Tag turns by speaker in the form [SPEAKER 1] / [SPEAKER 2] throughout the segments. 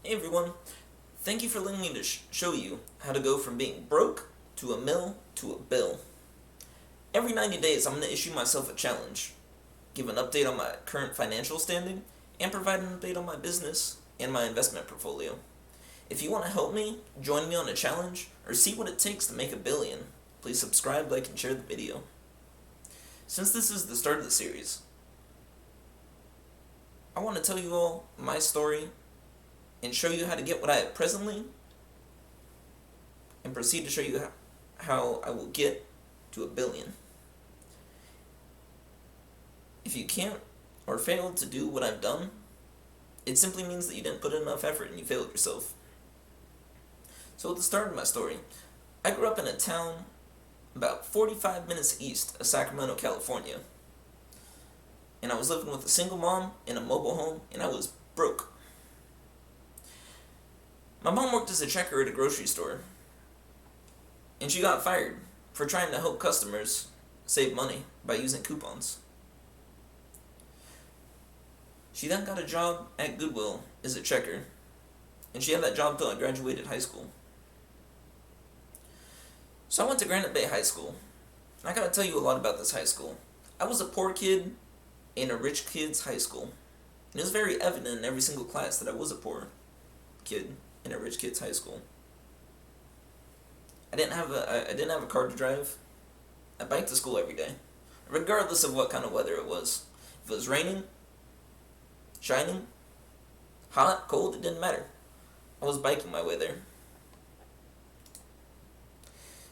[SPEAKER 1] Hey everyone, thank you for letting me to show you how to go from being broke to a mill to a bill. Every 90 days I'm going to issue myself a challenge, give an update on my current financial standing, and provide an update on my business and my investment portfolio. If you want to help me, join me on a challenge, or see what it takes to make $1 billion, please subscribe, like, and share the video. Since this is the start of the series, I want to tell you all my story and show you how to get what I have presently, and proceed to show you how I will get to $1 billion. If you can't or fail to do what I've done, it simply means that you didn't put in enough effort and you failed yourself. So at the start of my story, I grew up in a town about 45 minutes east of Sacramento, California. And I was living with a single mom in a mobile home, and I was broke. My mom worked as a checker at a grocery store, and she got fired for trying to help customers save money by using coupons. She then got a job at Goodwill as a checker, and she had that job till I graduated high school. So I went to Granite Bay High School, and I gotta tell you a lot about this high school. I was a poor kid in a rich kid's high school, and it was very evident in every single class that I was a poor kid in a rich kid's high school. I didn't have a car to drive. I biked to school every day, regardless of what kind of weather it was. If it was raining, shining, hot, cold, it didn't matter. I was biking my way there.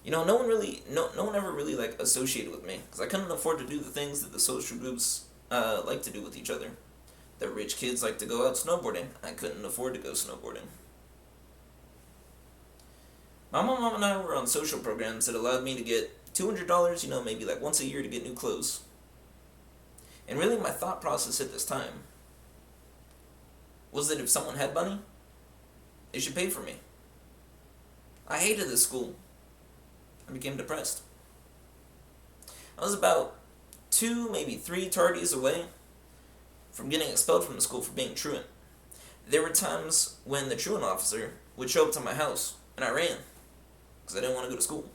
[SPEAKER 1] You know, no one ever really associated with me, because I couldn't afford to do the things that the social groups like to do with each other. The rich kids like to go out snowboarding. I couldn't afford to go snowboarding. My mom and I were on social programs that allowed me to get $200, maybe once a year to get new clothes. And really my thought process at this time was that if someone had money, they should pay for me. I hated this school. I became depressed. I was about 2, maybe 3 tardies away from getting expelled from the school for being truant. There were times when the truant officer would show up to my house, and I ran, because I didn't want to go to school.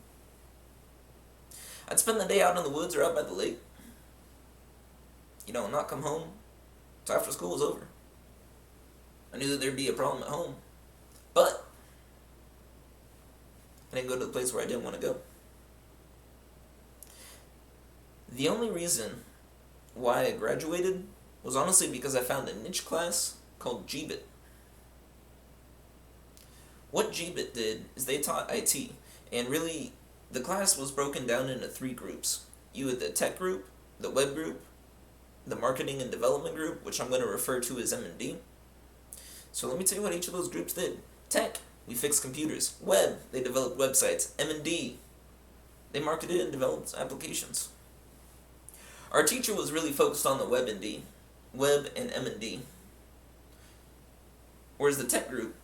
[SPEAKER 1] I'd spend the day out in the woods or out by the lake, and not come home until after school was over. I knew that there'd be a problem at home, but I didn't go to the place where I didn't want to go. The only reason why I graduated was honestly because I found a niche class called GBIT. What GBIT did is they taught IT, and really the class was broken down into 3 groups. You had the tech group, the web group, the marketing and development group, which I'm going to refer to as M&D. So let me tell you what each of those groups did. Tech, we fixed computers. Web, they developed websites. M&D, they marketed and developed applications. Our teacher was really focused on the web and M&D. Whereas the tech group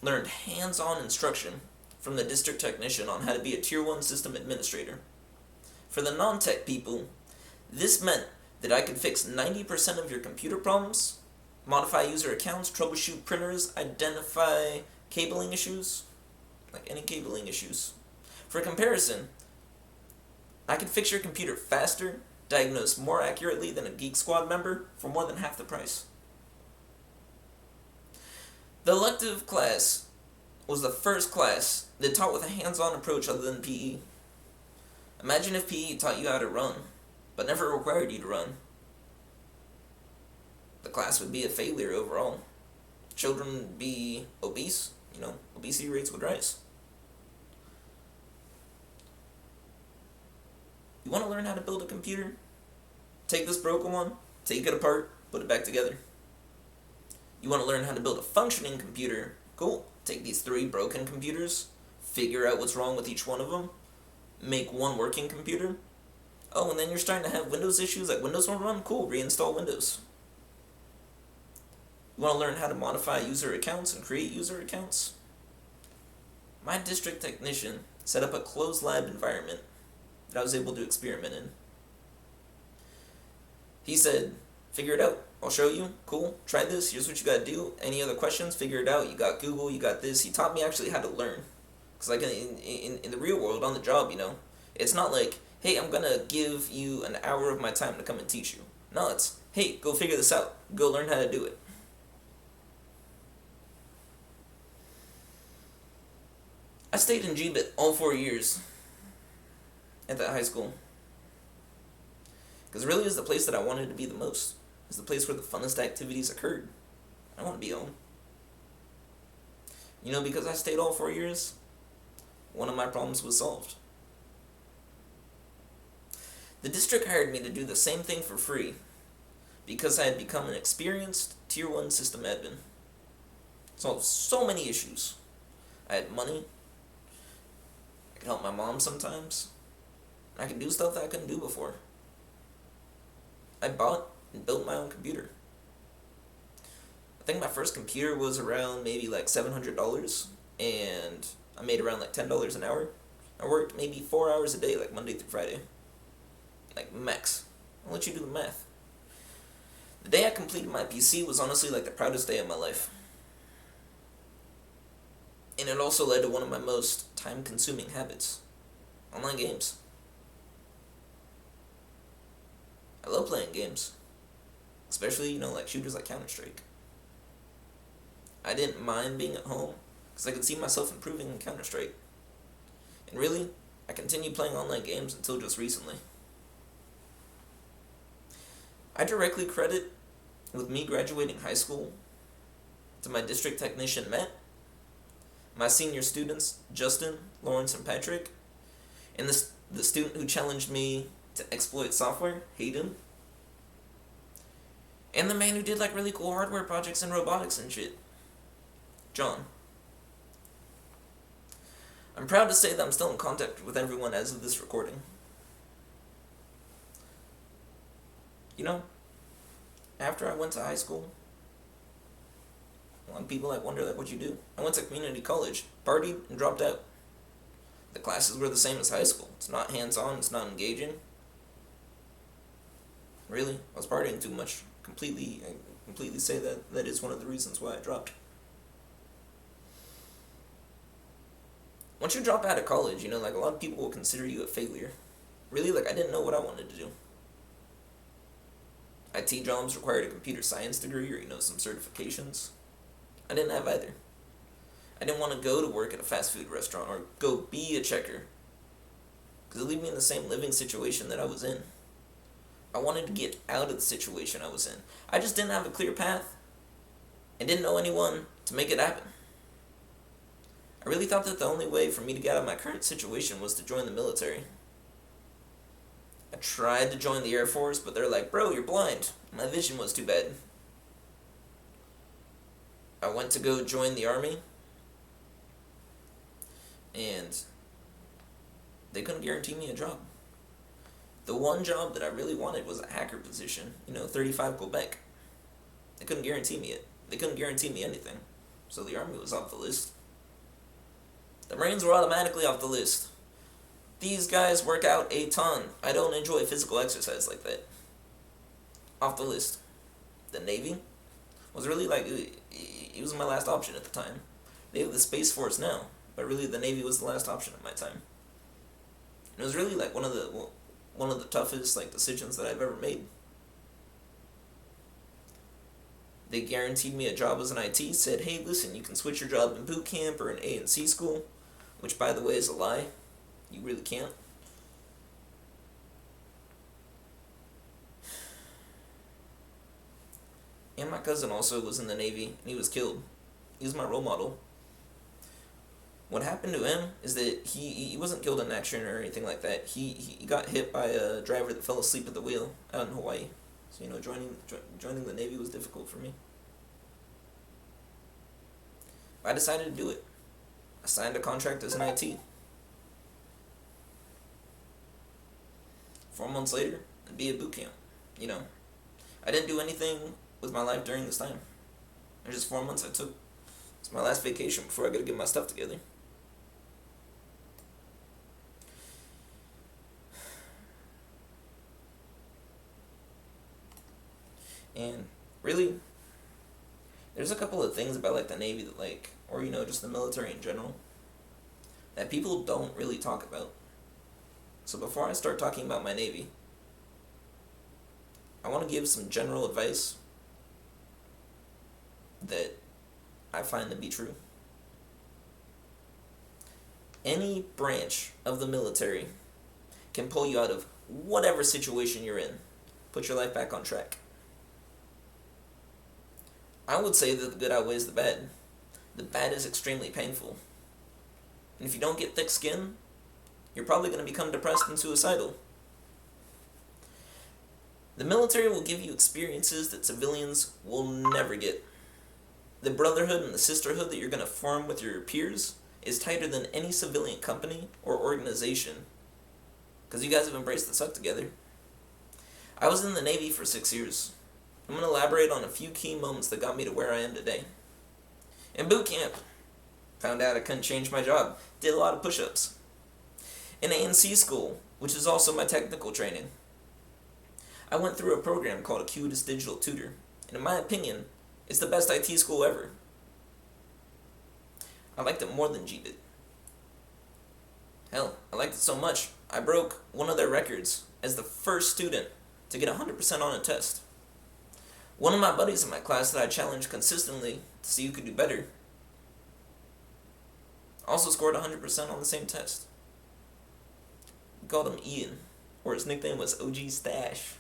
[SPEAKER 1] learned hands-on instruction from the district technician on how to be a Tier 1 system administrator. For the non-tech people, this meant that I could fix 90% of your computer problems, modify user accounts, troubleshoot printers, identify cabling issues, any cabling issues. For comparison, I could fix your computer faster, diagnose more accurately than a Geek Squad member for more than half the price. The elective class was the first class that taught with a hands-on approach other than PE. Imagine if PE taught you how to run, but never required you to run. The class would be a failure overall. Children would be obese, obesity rates would rise. You want to learn how to build a computer? Take this broken one, take it apart, put it back together. You want to learn how to build a functioning computer? Cool. Take these 3 broken computers, figure out what's wrong with each one of them, make one working computer. Oh, and then you're starting to have Windows issues, Windows won't run? Cool, reinstall Windows. You want to learn how to modify user accounts and create user accounts? My district technician set up a closed lab environment that I was able to experiment in. He said, figure it out. I'll show you. Cool. Try this. Here's what you gotta do. Any other questions? Figure it out. You got Google. You got this. He taught me actually how to learn. Cause like in the real world, on the job, it's not like, hey, I'm gonna give you an hour of my time to come and teach you. No, it's, hey, go figure this out. Go learn how to do it. I stayed in GBIT all 4 years at that high school. Because it really is the place that I wanted to be the most. It's the place where the funnest activities occurred. I want to be home. Because I stayed all 4 years, one of my problems was solved. The district hired me to do the same thing for free because I had become an experienced Tier 1 system admin. Solved so many issues. I had money. I could help my mom sometimes. I could do stuff that I couldn't do before. I bought and built my own computer. I think my first computer was around maybe like $700, and I made around like $10 an hour. I worked maybe 4 hours a day, like Monday through Friday. Like max. I'll let you do the math. The day I completed my PC was honestly like the proudest day of my life. And it also led to one of my most time-consuming habits. Online games. I love playing games. Especially, like shooters like Counter-Strike. I didn't mind being at home because I could see myself improving in Counter-Strike. And really, I continued playing online games until just recently. I directly credit with me graduating high school to my district technician Matt, my senior students Justin, Lawrence, and Patrick, and the student who challenged me to exploit software, Hayden, and the man who did like really cool hardware projects and robotics and shit, John. I'm proud to say that I'm still in contact with everyone as of this recording. After I went to high school, a lot of people wonder what you do. I went to community college, partied, and dropped out. The classes were the same as high school. It's not hands-on, it's not engaging. Really, I was partying too much. I completely say that is one of the reasons why I dropped. Once you drop out of college, a lot of people will consider you a failure. Really, I didn't know what I wanted to do. IT jobs required a computer science degree or, some certifications. I didn't have either. I didn't want to go to work at a fast food restaurant or go be a checker, because it leave me in the same living situation that I was in. I wanted to get out of the situation I was in. I just didn't have a clear path and didn't know anyone to make it happen. I really thought that the only way for me to get out of my current situation was to join the military. I tried to join the Air Force, but they're like, bro, you're blind. My vision was too bad. I went to go join the Army, and they couldn't guarantee me a job. The one job that I really wanted was a hacker position, 35 Quebec. They couldn't guarantee me it. They couldn't guarantee me anything. So the Army was off the list. The Marines were automatically off the list. These guys work out a ton. I don't enjoy physical exercise like that. Off the list. The Navy was really it was my last option at the time. They have the Space Force now, but really the Navy was the last option at my time. And it was really one of the toughest decisions that I've ever made. They guaranteed me a job as an IT, said, hey, listen, you can switch your job in boot camp or in A&C school, which, by the way, is a lie. You really can't. And my cousin also was in the Navy, and he was killed. He was my role model. What happened to him is that he wasn't killed in action or anything like that. He got hit by a driver that fell asleep at the wheel out in Hawaii. So, joining the Navy was difficult for me. I decided to do it. I signed a contract as an IT. 4 months later, I'd be at boot camp. I didn't do anything with my life during this time. It was just 4 months I took. It's my last vacation before I gotta get my stuff together. And really, there's a couple of things about like the Navy that or just the military in general, that people don't really talk about. So before I start talking about my Navy, I want to give some general advice that I find to be true. Any branch of the military can pull you out of whatever situation you're in, put your life back on track. I would say that the good outweighs the bad. The bad is extremely painful. And if you don't get thick skin, you're probably going to become depressed and suicidal. The military will give you experiences that civilians will never get. The brotherhood and the sisterhood that you're going to form with your peers is tighter than any civilian company or organization, because you guys have embraced the suck together. I was in the Navy for 6 years. I'm going to elaborate on a few key moments that got me to where I am today. In boot camp, found out I couldn't change my job, did a lot of push-ups. In ANC school, which is also my technical training, I went through a program called Acutus Digital Tutor, and in my opinion, it's the best IT school ever. I liked it more than G did. Hell, I liked it so much, I broke one of their records as the first student to get 100% on a test. One of my buddies in my class that I challenged consistently to see who could do better also scored 100% on the same test. We called him Ian, or his nickname was OG Stash.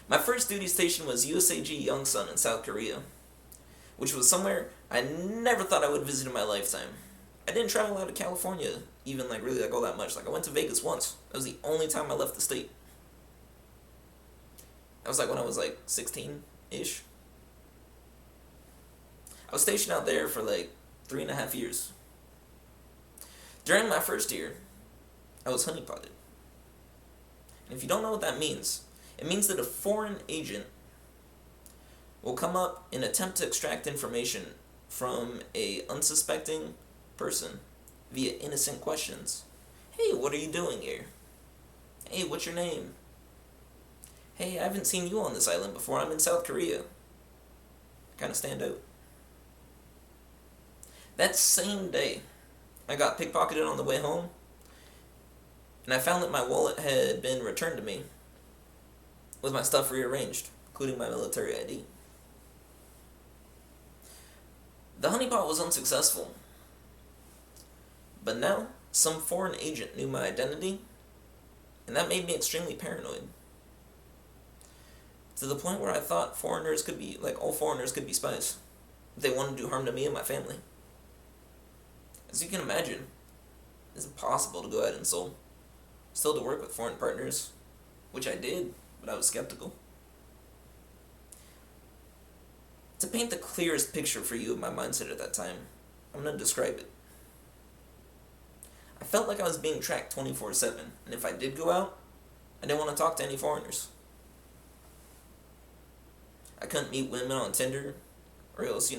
[SPEAKER 1] My first duty station was USAG Yongsan in South Korea, which was somewhere I never thought I would visit in my lifetime. I didn't travel out of California even really all that much. I went to Vegas once. That was the only time I left the state. That was when I was 16-ish. I was stationed out there for 3.5 years. During my first year, I was honeypotted. And if you don't know what that means, it means that a foreign agent will come up and attempt to extract information from a unsuspecting person via innocent questions. Hey, what are you doing here? Hey, what's your name? Hey, I haven't seen you on this island before. I'm in South Korea. Kind of stand out. That same day, I got pickpocketed on the way home, and I found that my wallet had been returned to me with my stuff rearranged, including my military ID. The honeypot was unsuccessful, but now some foreign agent knew my identity, and that made me extremely paranoid. To the point where I thought foreigners could be, all foreigners could be spies. If they wanted to do harm to me and my family. As you can imagine, it's impossible to go out and still to work with foreign partners, which I did, but I was skeptical. To paint the clearest picture for you of my mindset at that time, I'm going to describe it. I felt like I was being tracked 24/7, and if I did go out, I didn't want to talk to any foreigners. I couldn't meet women on Tinder, or else,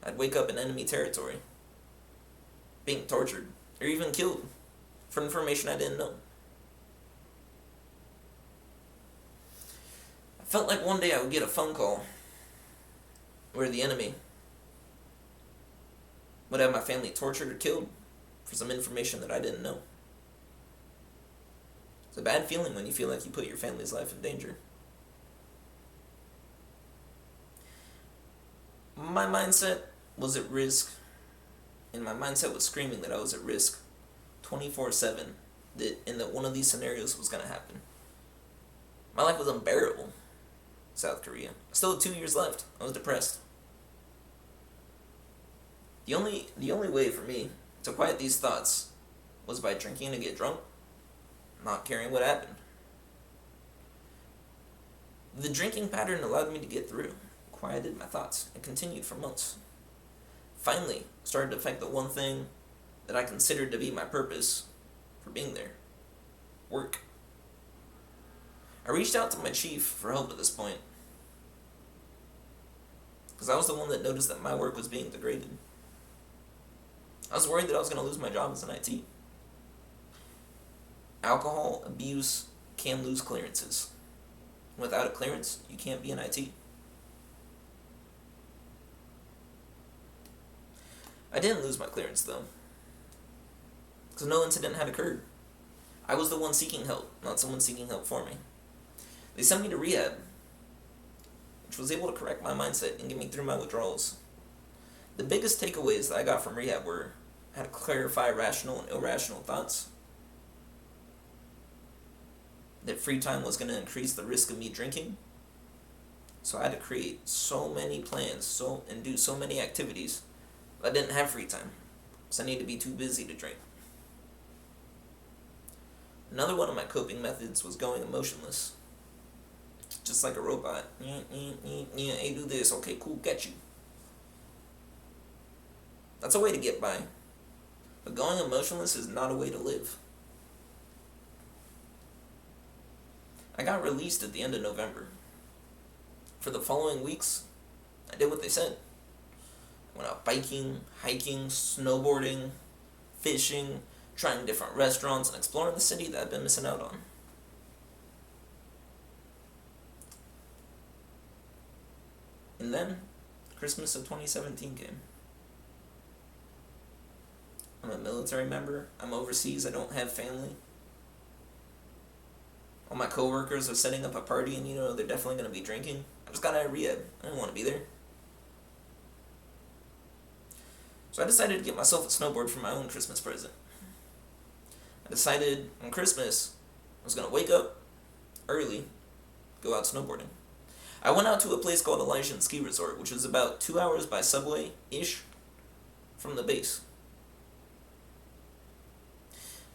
[SPEAKER 1] I'd wake up in enemy territory, being tortured, or even killed for information I didn't know. I felt like one day I would get a phone call where the enemy would have my family tortured or killed for some information that I didn't know. It's a bad feeling when you feel like you put your family's life in danger. My mindset was at risk, and my mindset was screaming that I was at risk 24/7, that one of these scenarios was going to happen. My life was unbearable. South Korea. I still had 2 years left. I was depressed. The only way for me to quiet these thoughts was by drinking to get drunk, not caring what happened. The drinking pattern allowed me to get through, quieted my thoughts, and continued for months. Finally, started to affect the one thing that I considered to be my purpose for being there: work. I reached out to my chief for help at this point, because I was the one that noticed that my work was being degraded. I was worried that I was going to lose my job as an IT. Alcohol abuse can lose clearances. Without a clearance, you can't be an IT. I didn't lose my clearance though, because no incident had occurred. I was the one seeking help, not someone seeking help for me. They sent me to rehab, which was able to correct my mindset and get me through my withdrawals. The biggest takeaways that I got from rehab were how to clarify rational and irrational thoughts, that free time was going to increase the risk of me drinking, so I had to create so many plans and do so many activities. I didn't have free time, so I needed to be too busy to drink. Another one of my coping methods was going emotionless. Just like a robot. Hey, do this. Okay, cool, get you. That's a way to get by. But going emotionless is not a way to live. I got released at the end of November. For the following weeks, I did what they said. I went out biking, hiking, snowboarding, fishing, trying different restaurants, and exploring the city that I've been missing out on. And then, Christmas of 2017 came. I'm a military member. I'm overseas. I don't have family. All my coworkers are setting up a party and, they're definitely going to be drinking. I just got out of rehab. I didn't want to be there. So I decided to get myself a snowboard for my own Christmas present. I decided on Christmas I was going to wake up early, go out snowboarding. I went out to a place called Elysian Ski Resort, which is about 2 hours by subway-ish from the base.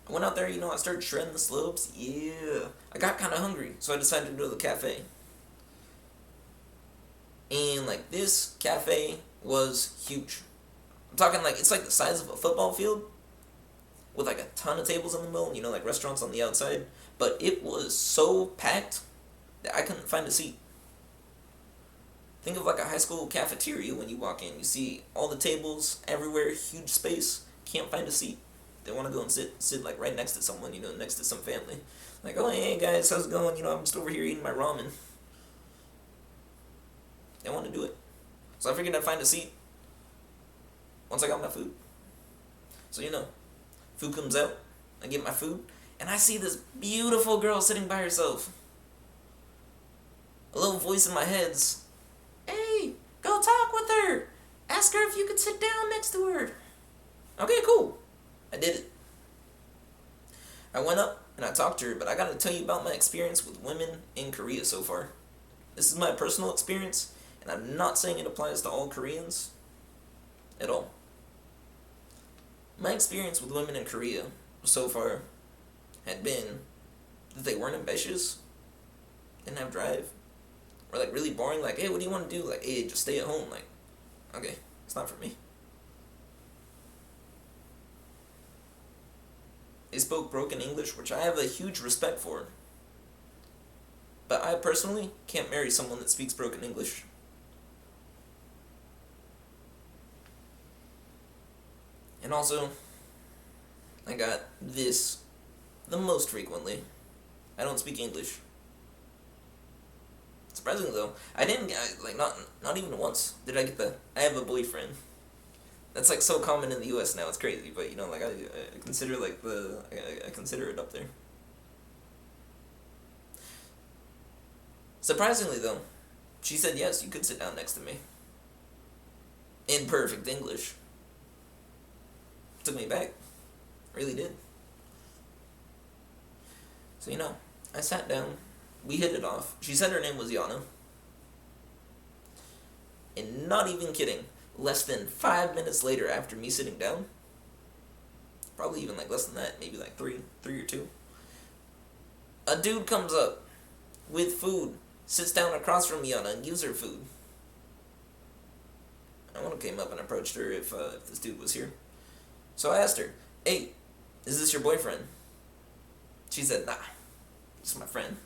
[SPEAKER 1] I went out there, I started shredding the slopes. Yeah. I got kind of hungry, so I decided to go to the cafe. And, this cafe was huge. I'm talking, it's like the size of a football field with, a ton of tables in the middle, and, restaurants on the outside. But it was so packed that I couldn't find a seat. Think of, a high school cafeteria when you walk in. You see all the tables everywhere, huge space, can't find a seat. They want to go and sit right next to someone, next to some family. Oh, hey guys, how's it going? I'm just over here eating my ramen. They want to do it. So I figured I'd find a seat once I got my food. So, food comes out, I get my food, and I see this beautiful girl sitting by herself. A little voice in my head's, hey, go talk with her. Ask her if you could sit down next to her. Okay, cool. I did it. I went up and I talked to her, but I gotta tell you about my experience with women in Korea so far. This is my personal experience, and I'm not saying it applies to all Koreans at all. My experience with women in Korea so far had been that they weren't ambitious, didn't have drive, or really boring, hey, what do you want to do? Hey, just stay at home. Okay, it's not for me. They spoke broken English, which I have a huge respect for. But I personally can't marry someone that speaks broken English. And also, I got this the most frequently. I don't speak English. Surprisingly though, I didn't get, not even once did I get I have a boyfriend. That's so common in the U.S. now. It's crazy, but I consider I consider it up there. Surprisingly though, she said yes, you could sit down next to me. In perfect English. Took me back. Really did. So I sat down. We hit it off. She said her name was Yana. And not even kidding, less than 5 minutes later after me sitting down, probably even less than that, maybe three or two, a dude comes up with food, sits down across from Yana and gives her food. I came up and approached her if this dude was here. So I asked her, hey, is this your boyfriend? She said, nah, it's my friend.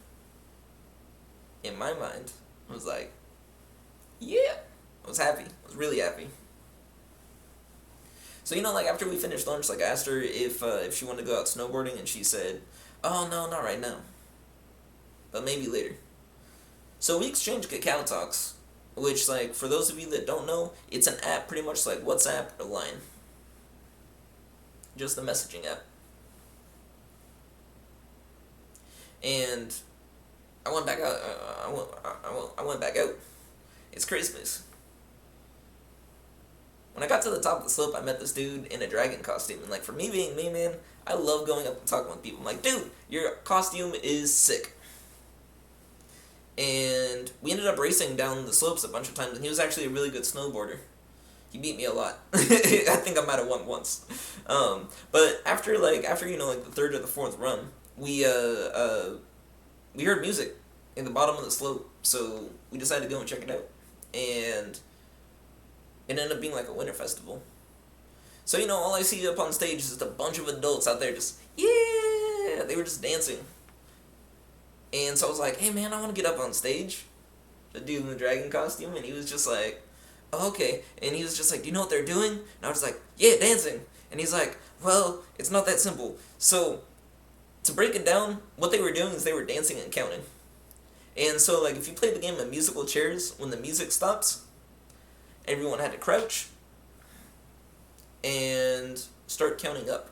[SPEAKER 1] In my mind, I was yeah. I was happy. I was really happy. So, after we finished lunch, I asked her if she wanted to go out snowboarding, and she said, oh, no, not right now. But maybe later. So we exchanged Kakao Talks, which, for those of you that don't know, it's an app pretty much like WhatsApp or Line. just the messaging app. And I went back out. I went back out. It's Christmas. When I got to the top of the slope, I met this dude in a dragon costume. And, like, for me being me, man, I love going up and talking with people. I'm like, dude, your costume is sick. And we ended up racing down the slopes a bunch of times, and he was actually a really good snowboarder. He beat me a lot. I think I might have won once. But after the third or the fourth run, we heard music in the bottom of the slope, so we decided to go and check it out. And it ended up being like a winter festival. So, all I see up on stage is just a bunch of adults out there just, yeah! They were just dancing. And so I was like, hey man, I want to get up on stage. The dude in the dragon costume, and he was just like, oh, okay. And he was just like, do you know what they're doing? And I was like, yeah, dancing. And he's like, well, it's not that simple. So, to break it down, what they were doing is they were dancing and counting. And so, like, if you play the game of musical chairs, when the music stops, everyone had to crouch and start counting up.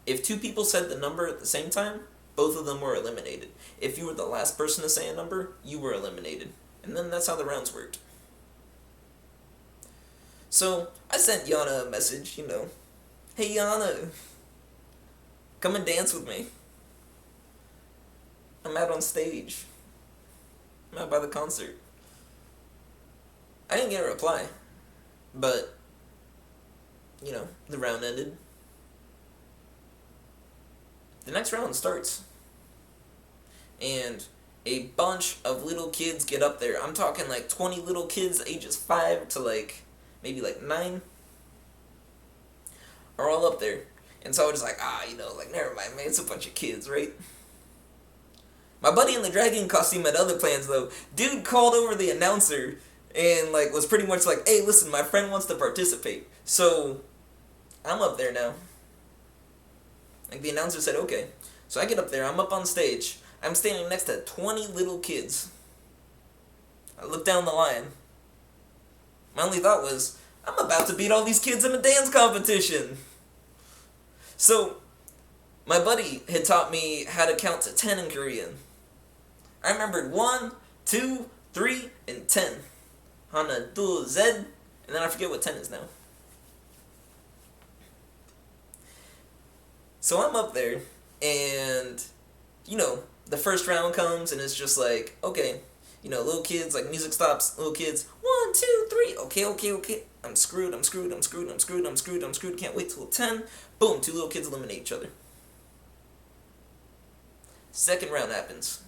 [SPEAKER 1] If two people said the number at the same time, both of them were eliminated. If you were the last person to say a number, you were eliminated. And then that's how the rounds worked. So, I sent Yana a message, hey Yana, come and dance with me. I'm out on stage. I'm out by the concert. I didn't get a reply, but, the round ended. The next round starts, and a bunch of little kids get up there. I'm talking like 20 little kids, ages 5 to maybe 9, are all up there. And so I was just like, never mind, man, it's a bunch of kids, right? My buddy in the dragon costume had other plans, though. Dude called over the announcer and, was pretty much like, hey, listen, my friend wants to participate. So, I'm up there now. The announcer said, okay. So I get up there, I'm up on stage. I'm standing next to 20 little kids. I look down the line. My only thought was, I'm about to beat all these kids in a dance competition. So, my buddy had taught me how to count to 10 in Korean. I remembered 1, 2, 3, and 10. Hana, du, zed, and then I forget what 10 is now. So I'm up there, and, the first round comes, and it's just like, okay, little kids, music stops, little kids, 1, 2, 3, okay, I'm screwed, can't wait till 10, boom, 2 little kids eliminate each other. Second round happens.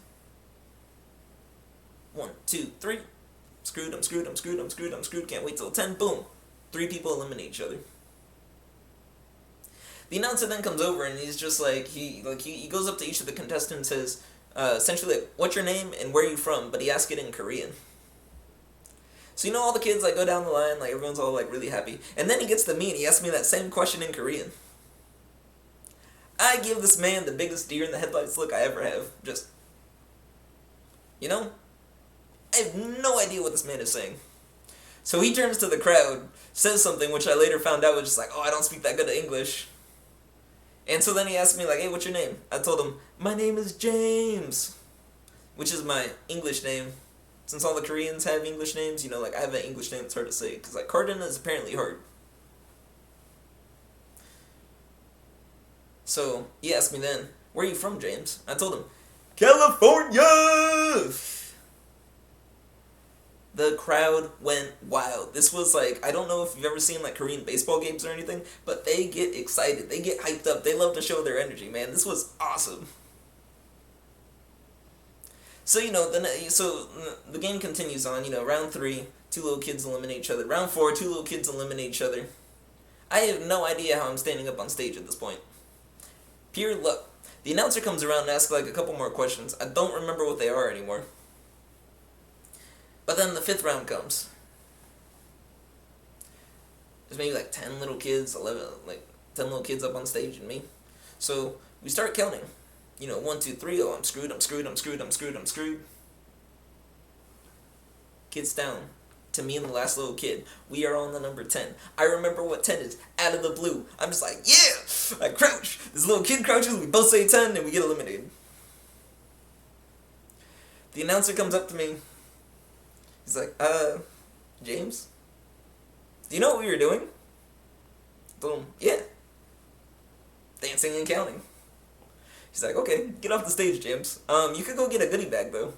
[SPEAKER 1] 1, 2, 3, I'm screwed, can't wait till 10, boom, 3 people eliminate each other. The announcer then comes over and he's just he goes up to each of the contestants and says, essentially, what's your name and where are you from? But he asks it in Korean. So all the kids go down the line, everyone's all really happy. And then he gets to me and he asks me that same question in Korean. I give this man the biggest deer in the headlights look I ever have. Just, I have no idea what this man is saying. So he turns to the crowd, says something which I later found out was just I don't speak that good of English. And so then he asked me, hey, what's your name? I told him, my name is James, which is my English name. Since all the Koreans have English names, I have an English name that's hard to say, because, Cardin is apparently hard. So, he asked me then, where are you from, James? I told him, California! The crowd went wild. This was I don't know if you've ever seen Korean baseball games or anything, but they get excited. They get hyped up. They love to show their energy, man. This was awesome. So, the game continues on. Round 3, 2 little kids eliminate each other. Round 4, 2 little kids eliminate each other. I have no idea how I'm standing up on stage at this point. Pure luck. The announcer comes around and asks a couple more questions. I don't remember what they are anymore. But then the 5th round comes. There's maybe 10 little kids, 10 little kids up on stage and me. So we start counting. 1, 2, 3, oh, I'm screwed. Kids down. to me and the last little kid. We are on the number 10. I remember what 10 is out of the blue. I'm just like, yeah! I crouch. This little kid crouches. We both say 10 and we get eliminated. The announcer comes up to me. He's like, James? Do you know what we were doing? I told him, yeah. Dancing and counting. He's like, okay, get off the stage, James. You could go get a goodie bag though.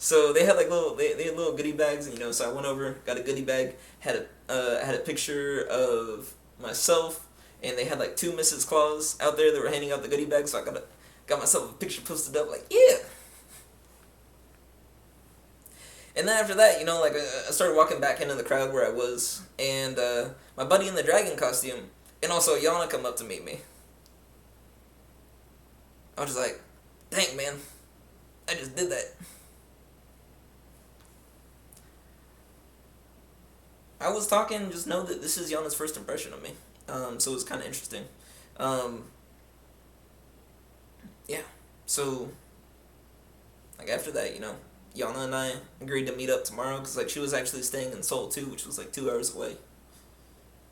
[SPEAKER 1] So they had like they had little goodie bags, and so I went over, got a goodie bag, had a picture of myself, and they had like two Mrs. Claus out there that were handing out the goodie bags, so I got myself a picture posted up, like, yeah. And then after that, like I started walking back into the crowd where I was, and my buddy in the dragon costume, and also Yana come up to meet me. I was just like, dang man, I just did that. I was talking, just know that this is Yana's first impression of me. So it was kind of interesting. Yeah, so, like after that, Yana and I agreed to meet up tomorrow, because like she was actually staying in Seoul too, which was like 2 hours away.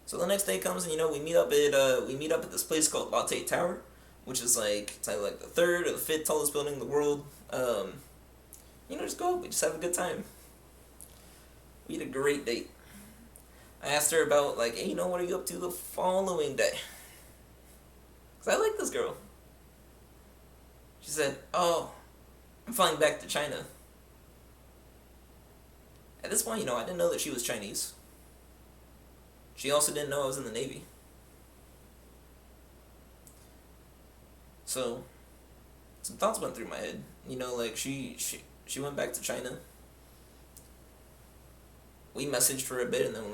[SPEAKER 1] So the next day comes, and we meet up at this place called Latte Tower, which is it's either like the third or the fifth tallest building in the world. Just go, we just have a good time. We had a great date. I asked her about hey, what are you up to the following day? Cause I like this girl. She said, oh, I'm flying back to China. At this point, I didn't know that she was Chinese. She also didn't know I was in the Navy. So, some thoughts went through my head. She went back to China. We messaged for a bit, and then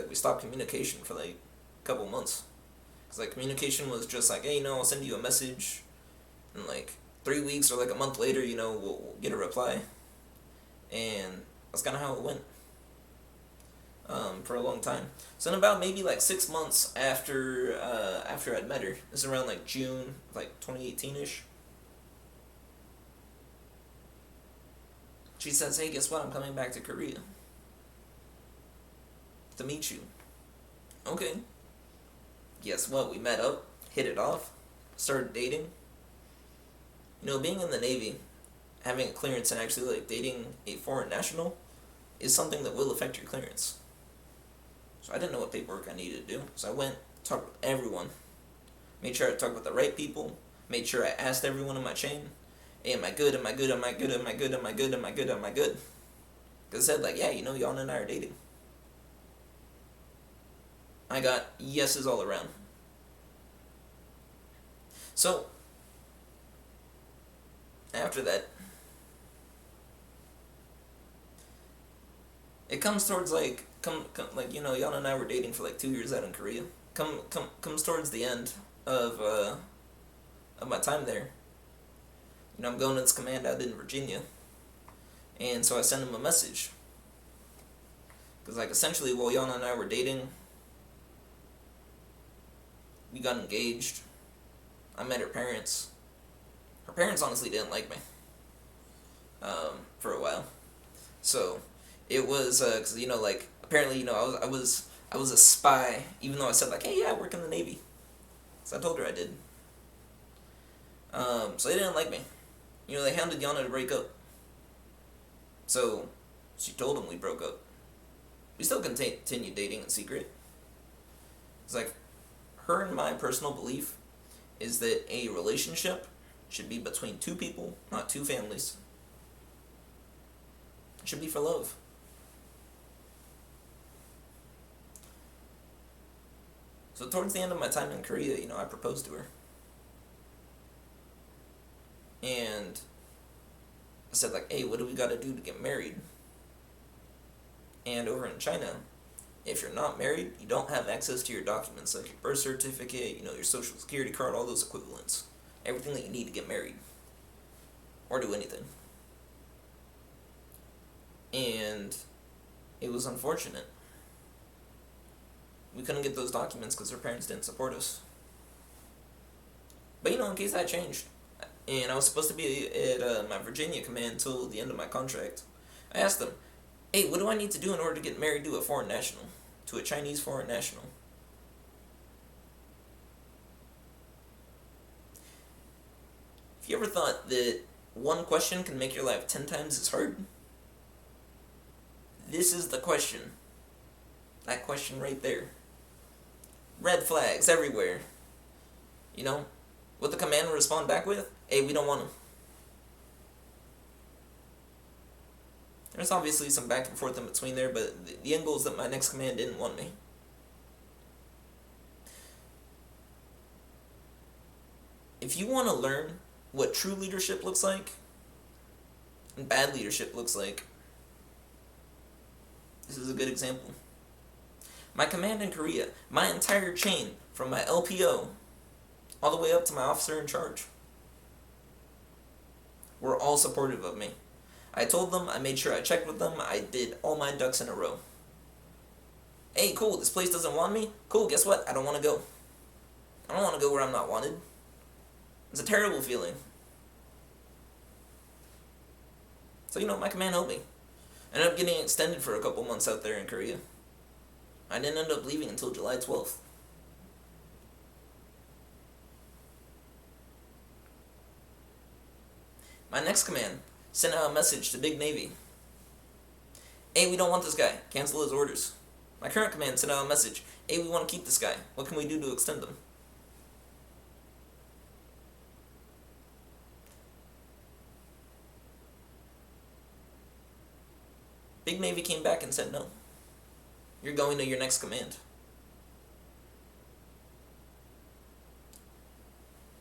[SPEAKER 1] we stopped communication for a couple months. Because communication was just hey, I'll send you a message, and 3 weeks or a month later, we'll get a reply. And that's kind of how it went. For a long time. So in about maybe 6 months after I'd met her, this is around June 2018-ish. She says, hey, guess what? I'm coming back to Korea to meet you. Okay. Guess what? We met up, hit it off, started dating. Being in the Navy, having a clearance and actually dating a foreign national is something that will affect your clearance. So I didn't know what paperwork I needed to do. So I went, talked with everyone, made sure I talked with the right people, made sure I asked everyone in my chain, hey, am I good, am I good, am I good, am I good, am I good, am I good, am I good? Because I said, yeah, Yana and I are dating. I got yeses all around. So, after that, it comes towards Yana and I were dating for 2 years out in Korea. Comes towards the end of my time there. I'm going to this command out in Virginia, and so I sent him a message. Because essentially while Yana and I were dating, we got engaged. I met her parents. Her parents honestly didn't like me. For a while. So it was because apparently I was a spy, even though I said hey, yeah, I work in the Navy. So I told her I did. So they didn't like me. They hounded Yana to break up. So she told him we broke up. We still continued dating in secret. It's her and my personal belief is that a relationship should be between two people, not two families. It should be for love. So towards the end of my time in Korea, I proposed to her. And I said hey, what do we gotta do to get married? And over in China, if you're not married, you don't have access to your documents, like your birth certificate, your social security card, all those equivalents. Everything that you need to get married. Or do anything. And it was unfortunate. We couldn't get those documents because our parents didn't support us. But in case that changed, and I was supposed to be at my Virginia command until the end of my contract, I asked them, Hey, what do I need to do in order to get married to a foreign national? To a Chinese foreign national? If you ever thought that one question can make your life 10 times as hard, this is the question. That question right there. Red flags everywhere. You know? What the command will respond back with? Hey, we don't want him. There's obviously some back and forth in between there, but the end goal is that my next command didn't want me. If you want to learn what true leadership looks like and bad leadership looks like, this is a good example. My command in Korea, my entire chain from my LPO all the way up to my officer in charge, were all supportive of me. I told them, I made sure I checked with them, I did all my ducks in a row. Hey, cool, this place doesn't want me? Cool, guess what? I don't want to go. I don't want to go where I'm not wanted. It's a terrible feeling. So, my command helped me. I ended up getting extended for a couple months out there in Korea. I didn't end up leaving until July 12th. My next command sent out a message to Big Navy. Hey, we don't want this guy. Cancel his orders. My current command sent out a message. Hey, we want to keep this guy. What can we do to extend him? Big Navy came back and said no. You're going to your next command.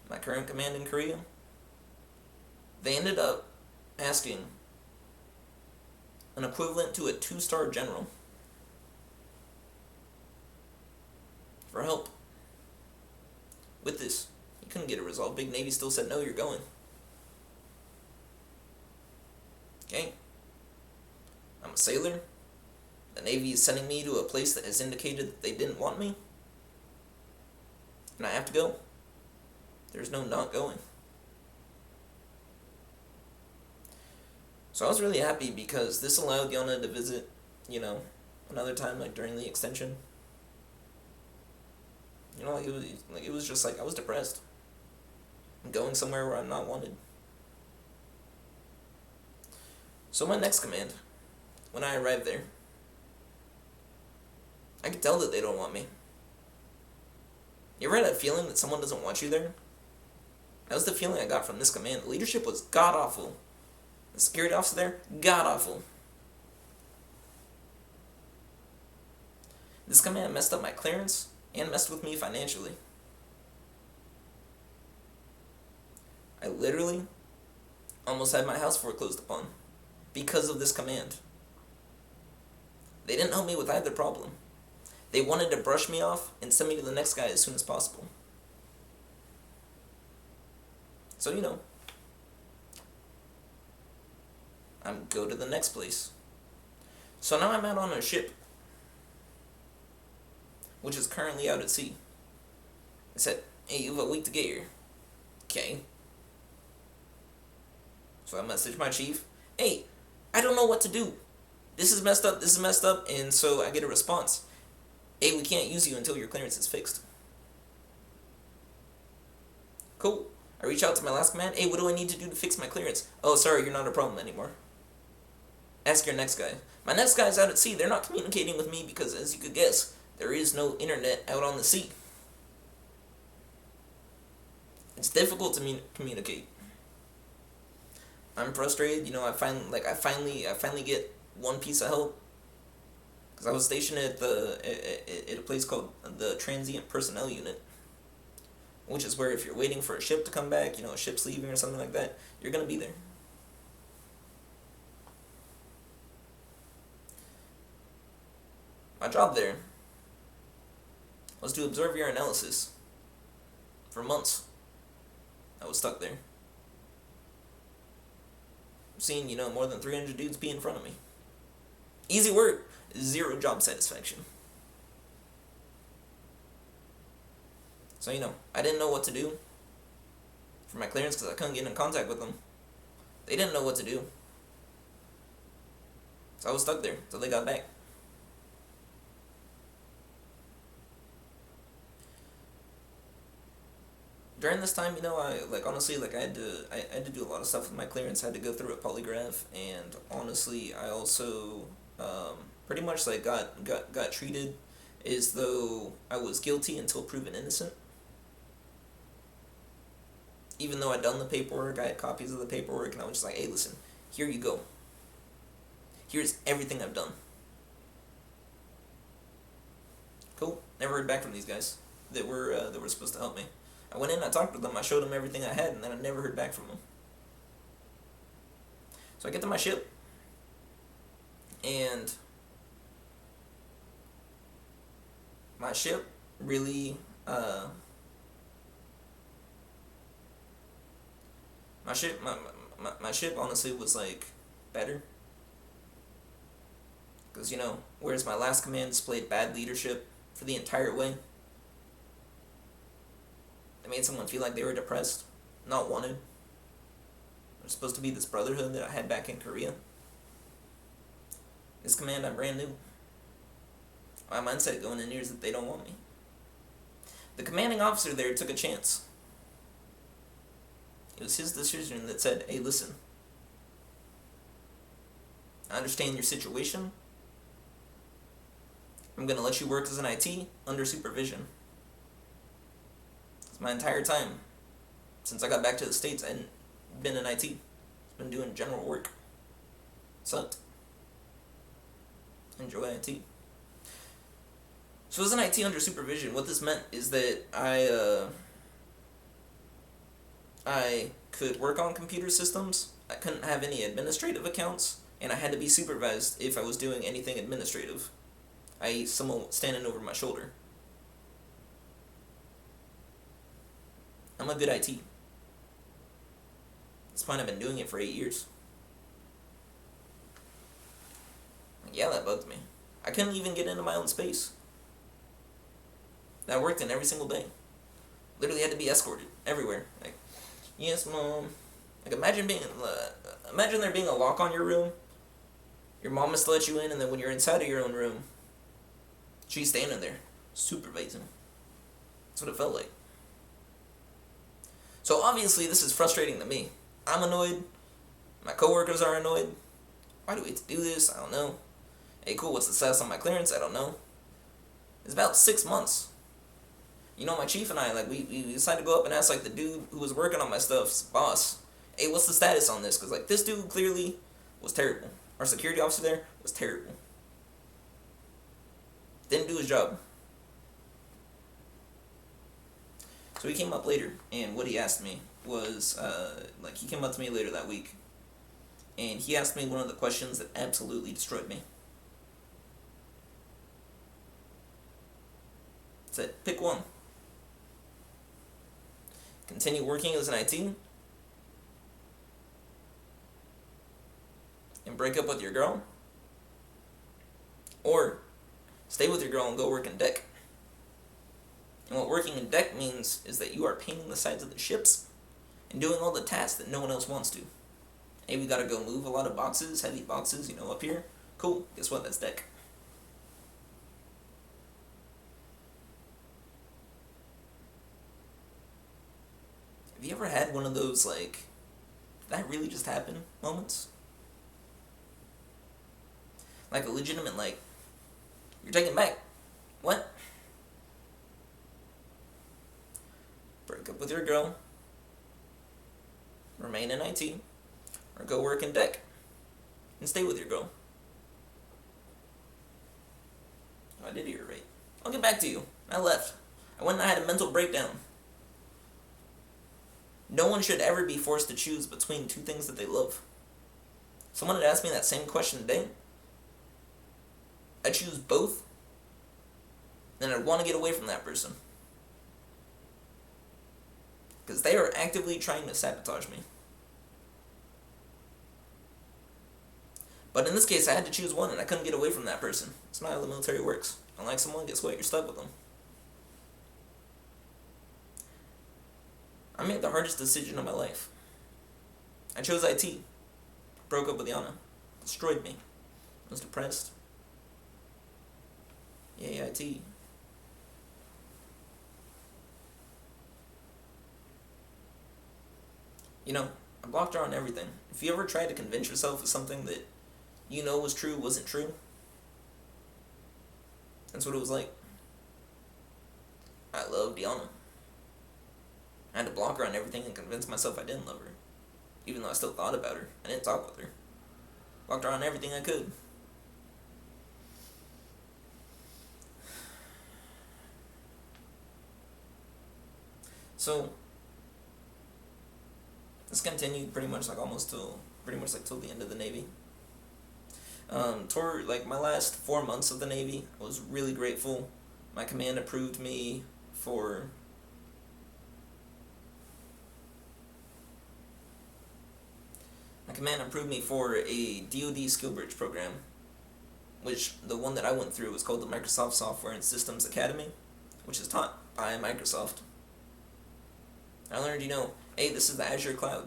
[SPEAKER 1] My current command in Korea, they ended up asking an equivalent to a 2-star general for help with this. You couldn't get it resolved. Big Navy still said, no, you're going. Okay? I'm a sailor. The Navy is sending me to a place that has indicated that they didn't want me. And I have to go. There's no not going. So I was really happy because this allowed Yona to visit, another time, like during the extension. It was just like I was depressed. I'm going somewhere where I'm not wanted. So my next command, when I arrived there, I could tell that they don't want me. You ever had that feeling that someone doesn't want you there? That was the feeling I got from this command. The leadership was god-awful. The security officer there, god-awful. This command messed up my clearance and messed with me financially. I literally almost had my house foreclosed upon because of this command. They didn't help me with either problem. They wanted to brush me off and send me to the next guy as soon as possible. So, I'm go to the next place. So now I'm out on a ship, which is currently out at sea. I said, hey, you have a week to get here. Okay. So I messaged my chief, hey, I don't know what to do. This is messed up, and so I get a response. Hey, we can't use you until your clearance is fixed. Cool. I reach out to my last command. Hey, what do I need to do to fix my clearance? Oh, sorry, you're not a problem anymore. Ask your next guy. My next guy's out at sea. They're not communicating with me because, as you could guess, there is no internet out on the sea. It's difficult to communicate. I'm frustrated. I finally get one piece of help. Because I was stationed at a place called the Transient Personnel Unit, which is where if you're waiting for a ship to come back, a ship's leaving or something like that, you're going to be there. My job there was to observe your analysis. For months, I was stuck there. Seeing, more than 300 dudes be in front of me. Easy work, zero job satisfaction. So, I didn't know what to do for my clearance because I couldn't get in contact with them. They didn't know what to do. So I was stuck there until they got back. During this time, I like honestly like I had to do a lot of stuff with my clearance. I had to go through a polygraph, and honestly, I also pretty much like got treated as though I was guilty until proven innocent. Even though I'd done the paperwork, I had copies of the paperwork, and I was just like, hey, listen, here you go. Here's everything I've done. Cool. Never heard back from these guys that were supposed to help me. I went in, I talked with them, I showed them everything I had, and then I never heard back from them. So I get to my ship, and my ship really, my ship honestly was like better. Because, whereas my last command displayed bad leadership for the entire way, they made someone feel like they were depressed, not wanted. There's supposed to be this brotherhood that I had back in Korea. This command, I'm brand new. My mindset going in here is that they don't want me. The commanding officer there took a chance. It was his decision that said, hey, listen, I understand your situation. I'm going to let you work as an IT under supervision. My entire time, since I got back to the States, I hadn't been in IT. I've been doing general work. Sucked. Enjoy IT. So as an IT under supervision, what this meant is that I could work on computer systems. I couldn't have any administrative accounts, and I had to be supervised if I was doing anything administrative, i.e. someone standing over my shoulder. I'm a good IT. At this point, I've been doing it for 8 years. Yeah, that bugged me. I couldn't even get into my own space. I worked in every single day. Literally had to be escorted everywhere. Like, yes, mom. Like, imagine there being a lock on your room. Your mom must let you in, and then when you're inside of your own room, she's standing there, supervising. That's what it felt like. So obviously this is frustrating to me. I'm annoyed. My coworkers are annoyed. Why do we have to do this? I don't know. Hey, cool, what's the status on my clearance? I don't know. It's about 6 months. My chief and I, like, we decided to go up and ask, like, the dude who was working on my stuff's boss, hey, what's the status on this? Because, like, this dude clearly was terrible. Our security officer there was terrible. Didn't do his job. So he came up later, and what he asked me was, he came up to me later that week, and he asked me one of the questions that absolutely destroyed me. He said, pick one. Continue working as an IT, and break up with your girl, or stay with your girl and go work in deck. And what working in deck means is that you are painting the sides of the ships and doing all the tasks that no one else wants to. Hey, we gotta go move a lot of boxes, heavy boxes, up here. Cool, guess what? That's deck. Have you ever had one of those, like, did that really just happen moments? Like a legitimate, like, you're taken back. What? Break up with your girl, remain in IT, or go work in deck, and stay with your girl. Oh, I did hear it right. I'll get back to you. I left. I went and I had a mental breakdown. No one should ever be forced to choose between two things that they love. If someone had asked me that same question today, I'd choose both, then I'd want to get away from that person. Because they are actively trying to sabotage me. But in this case, I had to choose one, and I couldn't get away from that person. It's not how the military works. Unlike someone, guess what? You're stuck with them. I made the hardest decision of my life. I chose IT. Broke up with Yana. Destroyed me. I was depressed. Yay, IT. You know, I blocked her on everything. If you ever tried to convince yourself of something that you know was true wasn't true, that's what it was like. I loved Diana. I had to block her on everything and convince myself I didn't love her. Even though I still thought about her. I didn't talk with her. Blocked her on everything I could. So, this continued pretty much till the end of the Navy. Toward like my last 4 months of the Navy, I was really grateful. My command approved me for a DoD skill bridge program, which the one that I went through was called the Microsoft Software and Systems Academy, which is taught by Microsoft. I learned, hey, this is the Azure cloud.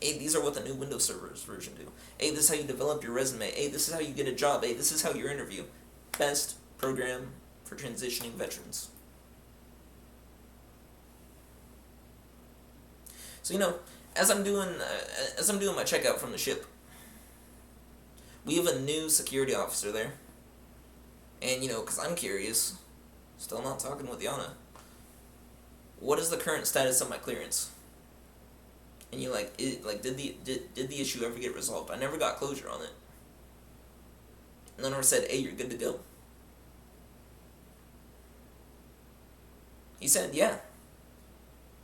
[SPEAKER 1] Hey, these are what the new Windows Servers version do. Hey, this is how you develop your resume. Hey, this is how you get a job. Hey, this is how you interview. Best program for transitioning veterans. So, as I'm doing my checkout from the ship, we have a new security officer there. And, because I'm curious, still not talking with Yana. What is the current status of my clearance? And did the issue ever get resolved? I never got closure on it. None of us said, hey, you're good to go. He said, yeah.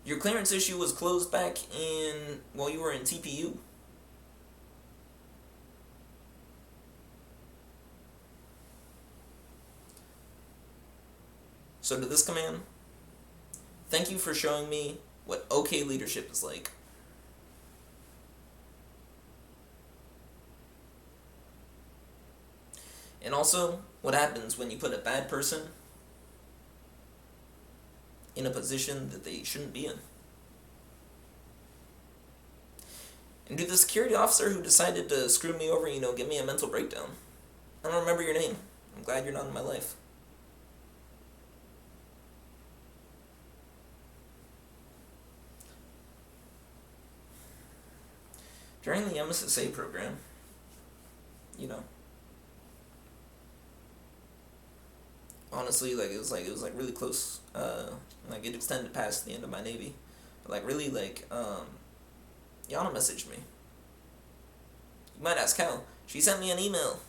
[SPEAKER 1] Your clearance issue was closed back while you were in TPU. So to this command, thank you for showing me what okay leadership is like. And also, what happens when you put a bad person in a position that they shouldn't be in. And to the security officer who decided to screw me over, give me a mental breakdown. I don't remember your name. I'm glad you're not in my life. During the MSSA program, honestly, it was really close. It extended past the end of my Navy. But Yana messaged me. You might ask how. She sent me an email.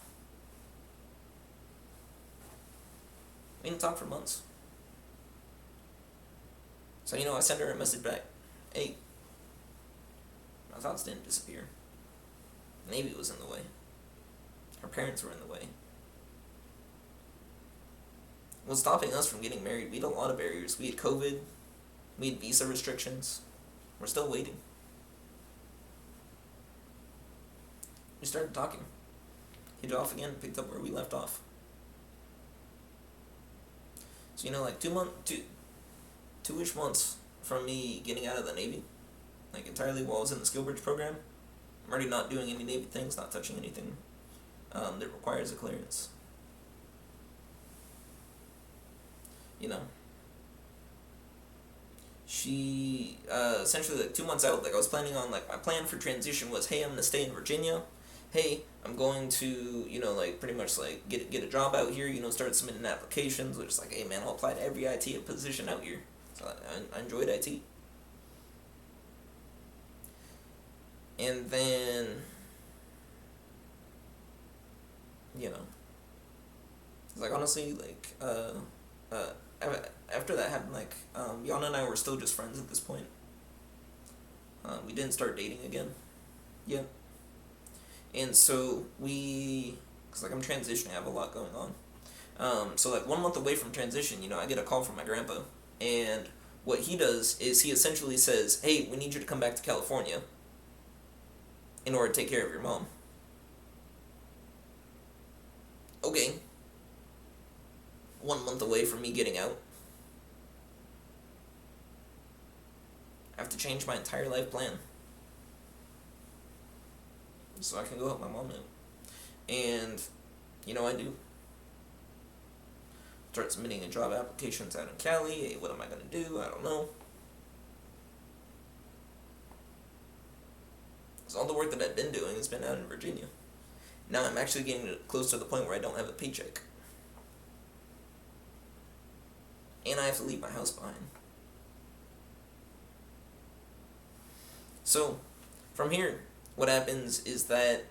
[SPEAKER 1] We didn't talk for months. So, I sent her a message back. Hey, my thoughts didn't disappear. Navy was in the way. Her parents were in the way. What's stopping us from getting married? We had a lot of barriers. We had COVID. We had visa restrictions. We're still waiting. We started talking. Hit it off again, picked up where we left off. So, 2-ish months from me getting out of the Navy, entirely while I was in the skill bridge program, I'm already not doing any Navy things, not touching anything that requires a clearance. She, essentially, 2 months out, I was planning on, my plan for transition was, hey, I'm going to stay in Virginia. Hey, I'm going to, pretty much, get a job out here, start submitting applications, which is hey, man, I'll apply to every IT position out here. So I enjoyed IT. And then, honestly, after that happened, Yana and I were still just friends at this point. We didn't start dating again. Yeah. And so because I'm transitioning, I have a lot going on. So 1 month away from transition, I get a call from my grandpa. And what he does is he essentially says, hey, we need you to come back to California in order to take care of your mom. Okay. 1 month away from me getting out. I have to change my entire life plan so I can go help my mom out. And, I do. Start submitting a job applications out in Cali. Hey, what am I going to do? I don't know. So all the work that I've been doing has been out in Virginia. Now I'm actually getting close to the point where I don't have a paycheck. And I have to leave my house behind. So, from here, what happens is that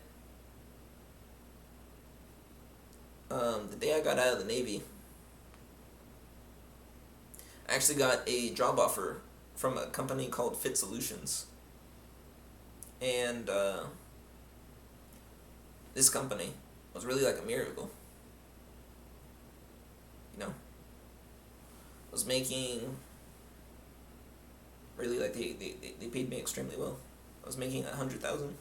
[SPEAKER 1] the day I got out of the Navy, I actually got a job offer from a company called Fit Solutions. And this company was really like a miracle. Was making really like they paid me extremely well. I was making $100,000,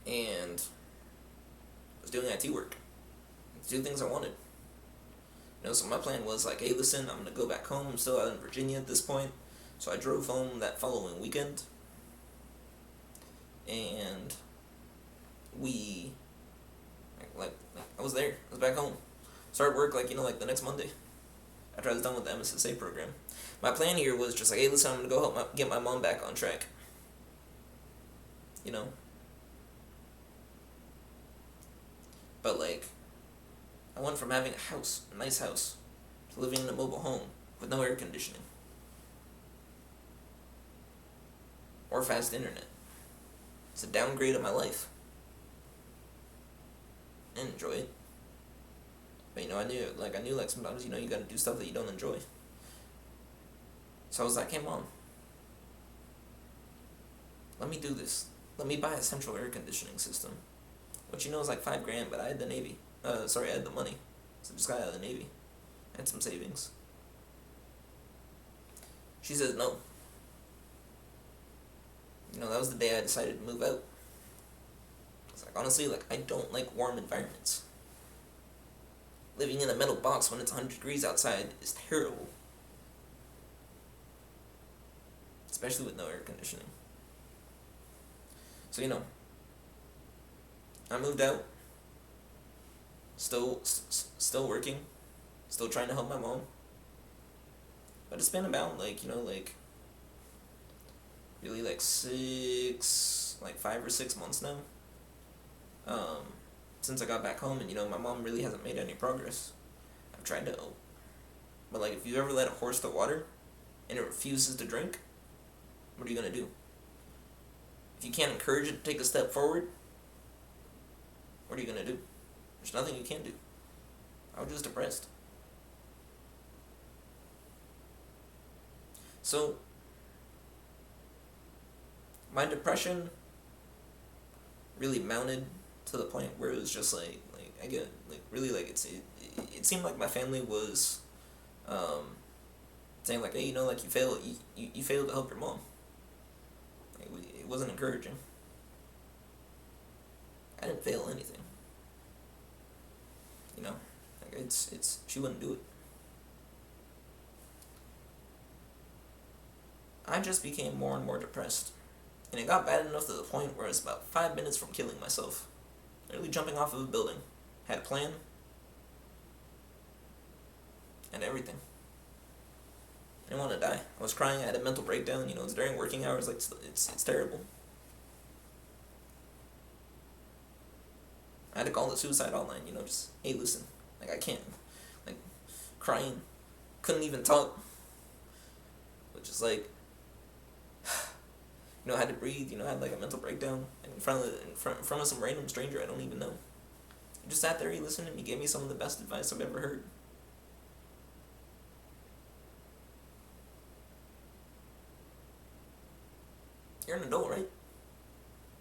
[SPEAKER 1] and I was doing IT work, do things I wanted. So my plan was like, hey, listen, I'm gonna go back home. I'm still out in Virginia at this point, so I drove home that following weekend, and we like I was there. I was back home. Started work like the next Monday, after I was done with the MSSA program. My plan here was just like, hey, listen, I'm gonna go help get my mom back on track. But like, I went from having a nice house, to living in a mobile home with no air conditioning or fast internet. It's a downgrade of my life. I didn't enjoy it. But I knew sometimes you gotta do stuff that you don't enjoy. So I was like, hey mom, let me do this. Let me buy a central air conditioning system. Which is like $5,000, but I had the Navy. I had the money. So I just got out of the Navy. I had some savings. She says no. That was the day I decided to move out. It's like, honestly, I don't like warm environments. Living in a metal box when it's 100 degrees outside is terrible. Especially with no air conditioning. So, I moved out. Still working. Still trying to help my mom. But it's been about, really 5 or 6 months now. Since I got back home, and my mom really hasn't made any progress. I've tried to help, but if you ever let a horse to water and it refuses to drink, what are you gonna do? If you can't encourage it to take a step forward, what are you gonna do? There's nothing you can do. I was just depressed. So my depression really mounted to the point where it was just I get really it seemed like my family was saying hey, you failed to help your mom. It wasn't encouraging. I didn't fail anything. It's she wouldn't do it. I just became more and more depressed, and it got bad enough to the point where I was about 5 minutes from killing myself. Literally jumping off of a building. Had a plan. And everything. I didn't want to die. I was crying. I had a mental breakdown. It's during working hours. It's terrible. I had to call the suicide hotline. Just, hey, listen. I can't. Crying. Couldn't even talk. Which is I had to breathe. I had a mental breakdown in front of some random stranger I don't even know. He just sat there, he listened to me, gave me some of the best advice I've ever heard. You're an adult, right?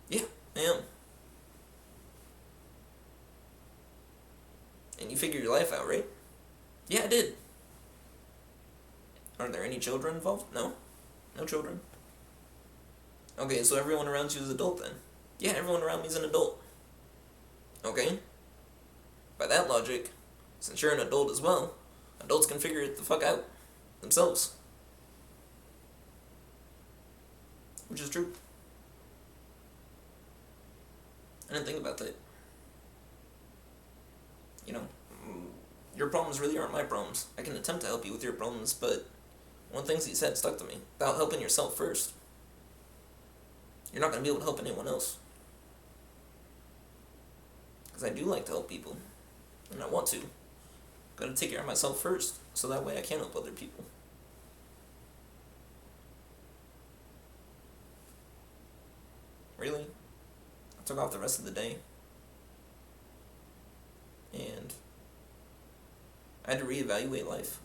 [SPEAKER 1] Yeah, I am. And you figured your life out, right? Yeah, I did. Are there any children involved? No. No children. Okay, so everyone around you is adult then? Yeah, everyone around me is an adult. Okay. By that logic, since you're an adult as well, adults can figure it the fuck out themselves. Which is true. I didn't think about that. You know, your problems really aren't my problems. I can attempt to help you with your problems, but one of the things he said stuck to me. Without helping yourself first, you're not going to be able to help anyone else. Because I do like to help people, and I want to. Gotta take care of myself first, so that way I can help other people. Really? I took off the rest of the day, and I had to reevaluate life.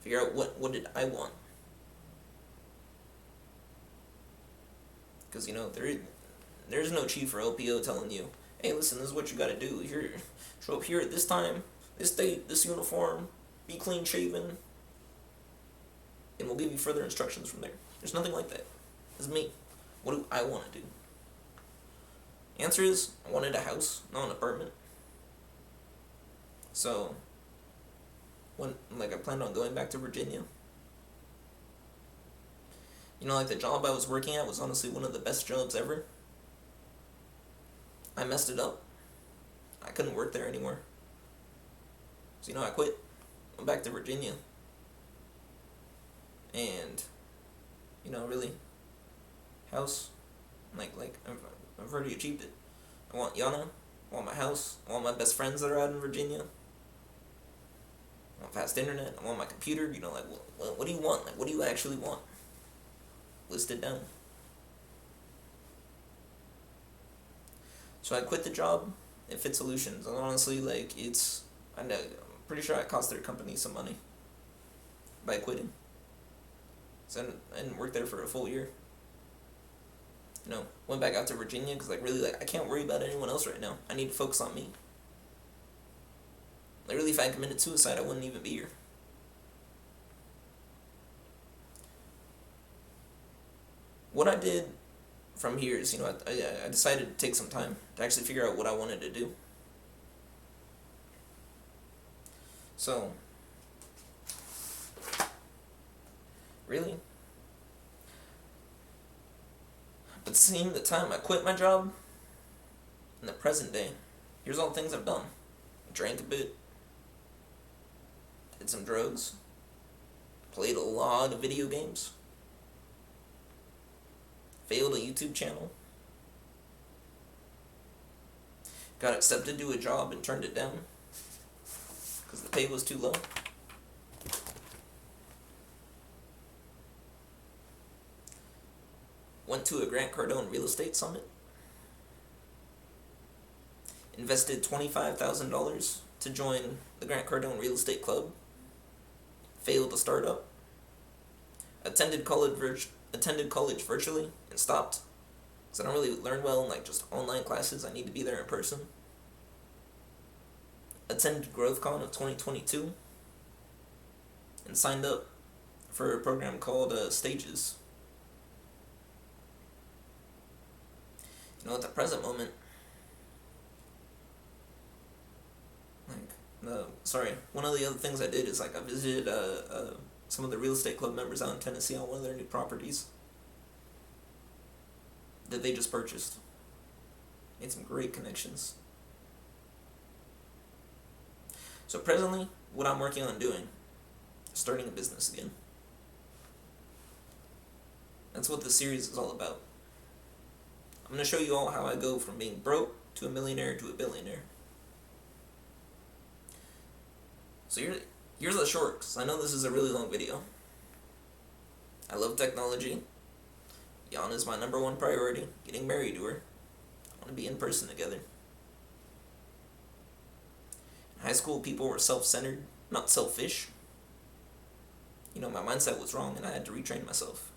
[SPEAKER 1] Figure out what did I want. Because, there's no chief or LPO telling you, hey, listen, this is what you gotta do. Here, show up here at this time, this date, this uniform, be clean shaven, and we'll give you further instructions from there. There's nothing like that. It's me. What do I want to do? Answer is, I wanted a house, not an apartment. So, I planned on going back to Virginia. The job I was working at was honestly one of the best jobs ever. I messed it up. I couldn't work there anymore. So, I quit. Went back to Virginia. And, really, house, I've already achieved it. I want Yana, I want my house, I want my best friends that are out in Virginia. I want fast internet, I want my computer, what do you want? What do you actually want? List it down. So I quit the job at Fit Solutions, and honestly, I'm pretty sure I cost their company some money by quitting. So I didn't work there for a full year. Went back out to Virginia because, I can't worry about anyone else right now. I need to focus on me. Really, if I committed suicide, I wouldn't even be here. What I did from here is, I decided to take some time to actually figure out what I wanted to do. So, really? But seeing the time I quit my job, in the present day, here's all the things I've done. I drank a bit, did some drugs, played a lot of video games, failed a YouTube channel, got accepted to a job and turned it down because the pay was too low. Went to a Grant Cardin real estate summit. Invested $25,000 to join the Grant Cardin Real Estate Club. Failed to start up. Attended college virtually and stopped. Because I don't really learn well in just online classes. I need to be there in person. Attended GrowthCon of 2022. And signed up for a program called Stages. At the present moment, one of the other things I did is I visited some of the real estate club members out in Tennessee on one of their new properties that they just purchased. Made some great connections. So presently, what I'm working on doing is starting a business again. That's what this series is all about. I'm going to show you all how I go from being broke to a millionaire to a billionaire. So here's the short, because I know this is a really long video. I love technology. Yana is my number one priority. Getting married to her. I want to be in person together. In high school, people were self-centered, not selfish. My mindset was wrong and I had to retrain myself.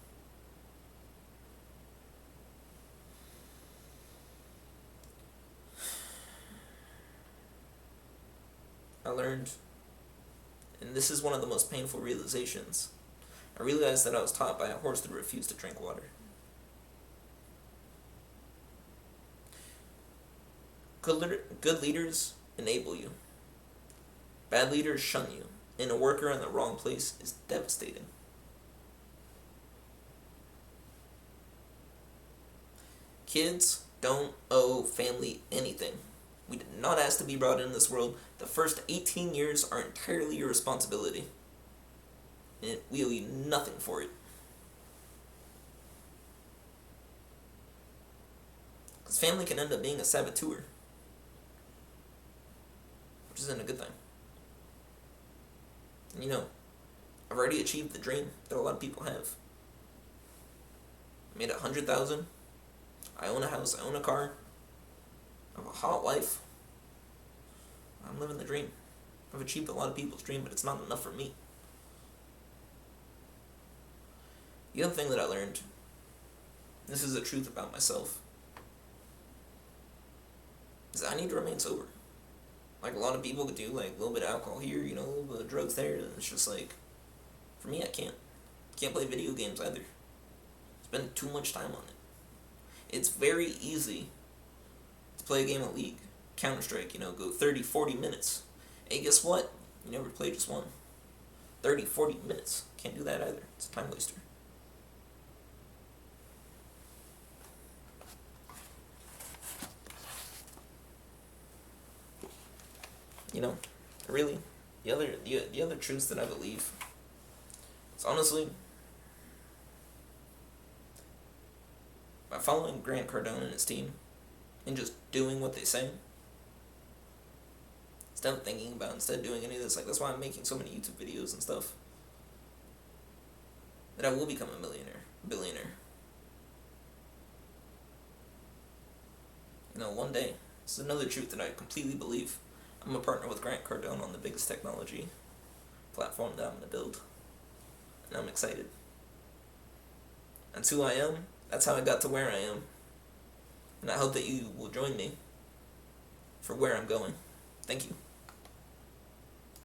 [SPEAKER 1] I learned, and this is one of the most painful realizations, I realized that I was taught by a horse that refused to drink water. Good leaders enable you. Bad leaders shun you, and a worker in the wrong place is devastating. Kids don't owe family anything. We did not ask to be brought into this world. The first 18 years are entirely your responsibility. And we owe you nothing for it. Because family can end up being a saboteur, which isn't a good thing. And I've already achieved the dream that a lot of people have. I made $100,000. I own a house. I own a car. I have a hot wife. I'm living the dream. I've achieved a lot of people's dream, but it's not enough for me. The other thing that I learned, this is the truth about myself, is I need to remain sober. Like a lot of people could do like a little bit of alcohol here, a little bit of drugs there, and it's just like, for me, I can't. Can't play video games either. Spend too much time on it. It's very easy to play a game of League, Counter-Strike, go 30, 40 minutes. Hey, guess what? You never played just one. 30, 40 minutes. Can't do that either. It's a time waster. Really, the other truths that I believe is honestly, by following Grant Cardone and his team and just doing what they say, instead of doing any of this, that's why I'm making so many YouTube videos and stuff, that I will become a billionaire. One day. This is another truth that I completely believe. I'm a partner with Grant Cardone on the biggest technology platform that I'm going to build. And I'm excited. That's who I am. That's how I got to where I am. And I hope that you will join me for where I'm going. Thank you.